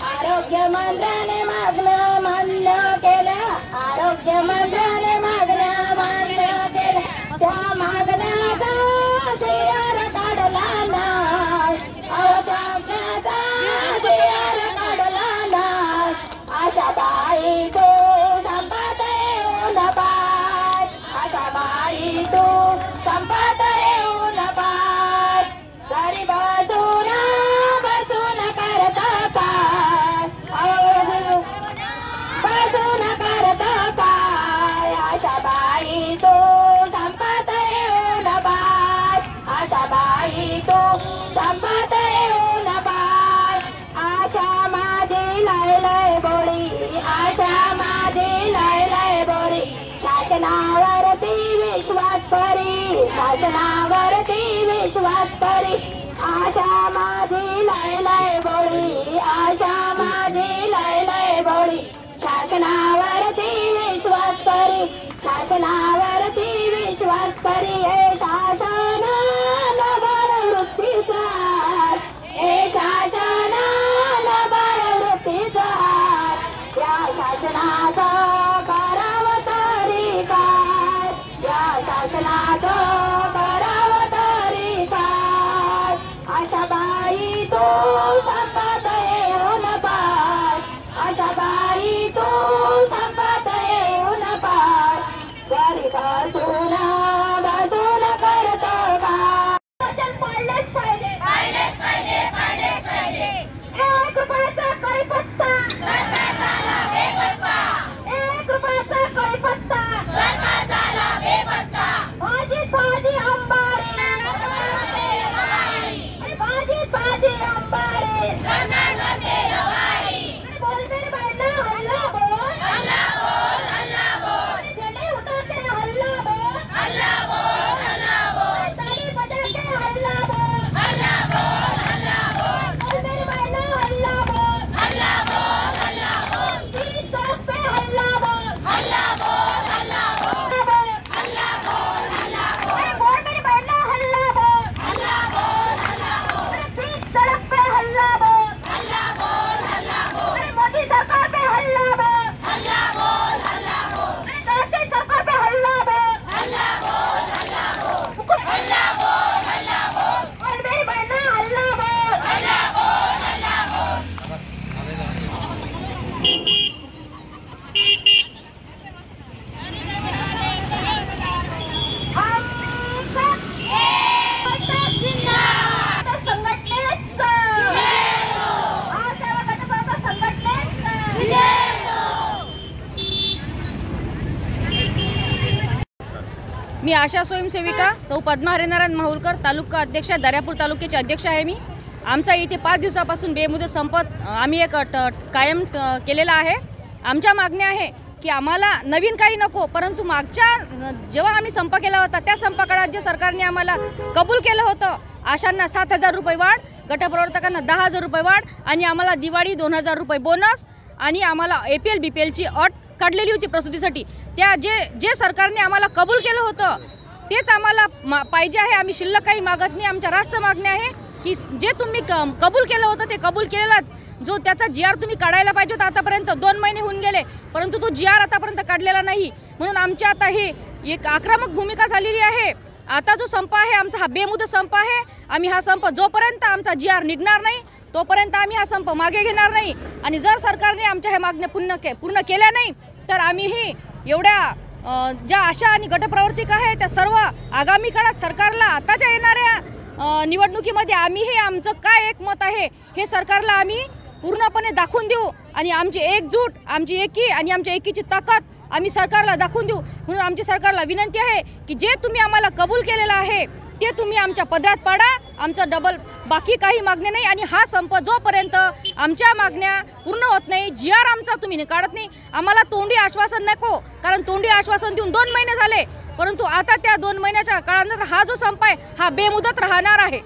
आरोग्य मंत्र्याने मागण्या मान्य केल्या, आरोग्य मंत्र्याने मागण्या मान्य केल्या, त्या मागण्याचा शेअर काढला नाही, अवकाशाचा शेअर काढला नाही, आशाबाई तू संपत येऊन पाय, आशाबाई तू संपत येऊन पाय, घरी बसून बसून करता काय, बसून करता काय, आशाबाई तू संपत येऊन पाय, आशाबाई तू संपत येऊन पाय, आशा माझी लय लय बोली, आशा माझी लय लय बोली, शासनावरती विश्वास करी, शासनावरती विश्वास करी, आशा माझी लय लय बोली, आशा माझी लय लय बोली, शासनावरती विश्वास करी, शासनावरती विश्वास करी, हे शासनाला बळ वृत्तीचा, हे शासनाला बळ वृत्तीचा, या शासनाचं करावं तरी काय, या शासनाचं करावं तरी काय, आशाबाई तू संपत येऊन पाय, आशाबाई तू संपत येऊन पाय, घरी बसून बसून करतो काय, पाडलेच पाहिजे, पाडलेच पाहिजे, पाडलेच पाहिजे, 1 रुपयाचा कळीपत्ता सरकार झाला बेपत्ता, 1 रुपयाचा कळीपत्ता सरकार झाला बेपत्ता, भाजी भाजी अंबारी, भाजी भाजी अंबारी, सरकार करते रवाडी, बोलते बैठा हल्ला बोल, हल्ला बोल, हल्ला बोल, झंडे उठा के हल्ला बोल, हल्ला बोल, हल्ला बोल, ताली बजा के हल्ला बोल, हल्ला बोल, हल्ला बोल, बोलते बैठा हल्ला बोल, हल्ला बोल, हल्ला बोल, 30 सड़क पे हल्ला बोल, हल्ला बोल, हल्ला बोल, हल्ला बोल, हल्ला बोल, बोल मेरी बैठा हल्ला बोल, हल्ला बोल, हल्ला बोल, 30 सड़क पे हल्ला बोल, हल्ला बोल, हल्ला बोल, मोदी सरकार पे हल्ला बोल, हल्ला बोल, हल्ला बोल, कांग्रेस सरकार पे हल्ला बोल, हल्ला बोल, हल्ला बोल, हल्ला बोल, हल्ला बोल, बोल मेरी बैठा हल्ला बोल, हल्ला बोल, हल्ला बोल, हम सब एक जिंदाबाद संघटनेचा विजय हो, आशा गटबाबा संघटनेचा विजय हो। मी आशा स्वयंसेविका सौ पद्मा हरिनारायण माहुलकर, तालुका अध्यक्ष, दर्यापूर तालुक्याचे अध्यक्ष आहे मी। आमचा इथे 5 दिवसापासून बेमुदत संप आम्ही एक कायम केलेला आहे। आमच्या मागण्या आहे की आम्हाला नवीन काही नको, परंतु मागच्या जेव्हा आम्ही संप केला होता त्या संपकाळात जे सरकारने आम्हाला कबूल केलं होतं, आशांना 7,000 रुपये वाढ, गटप्रवर्तकांना 10,000 रुपये वाढ आणि आम्हाला दिवाळी 2,000 रुपये बोनस आणि आम्हाला APL BPLची अट काढलेली होती प्रसूतीसाठी, त्या जे सरकारने आम्हाला कबूल केलं होतं तेच आम्हाला पाहिजे आहे। आम्ही शिल्लक काही मागत नाही। आमच्या रास्त मागण्या आहे की जे तुम्ही कबूल केलं होतं ते कबूल केलेला जो त्याचा GR तुम्ही काढायला पाहिजे होता। आतापर्यंत 2 महिने होऊन गेले, परंतु तो GR आतापर्यंत काढलेला नाही, म्हणून आमची आता ही एक आक्रमक भूमिका झालेली आहे। आता जो संप आहे आमचा हा बेमुदत संप आहे। आम्ही हा संप जोपर्यंत आमचा GR निघणार नाही तोपर्यंत आम्ही हा संप मागे घेणार नाही आणि जर सरकारने आमच्या ह्या मागण्या पूर्ण केल्या नाही तर आम्हीही एवढ्या ज्या आशा आणि गटप्रवर्तक आहेत त्या सर्व आगामी काळात सरकारला आताच्या येणाऱ्या निवडणुकीमध्ये आम्हीही आमचं काय एक मत आहे हे सरकारला आम्ही पूर्णपणे दाखवून देऊ आणि आमची एकजूट, आमची एकी आणि आमच्या एकीची ताकद आम्ही सरकारला दाखवून देऊ। म्हणून आमची सरकारला विनंती आहे की जे तुम्ही आम्हाला कबूल केलेलं आहे ते तुम्ही आमच्या पदरात पाडा। आमचं डबल बाकी काही मागणे नाही आणि हा संप जोपर्यंत आमच्या मागण्या पूर्ण होत नाही, GR आमचा तुम्ही काढत नाही, आम्हाला तोंडी आश्वासन नको, कारण तोंडी आश्वासन देऊन 2 महिने झाले, परंतु आता त्या 2 महिन्याच्या काळानंतर हा जो संप आहे हा बेमुदत राहणार आहे।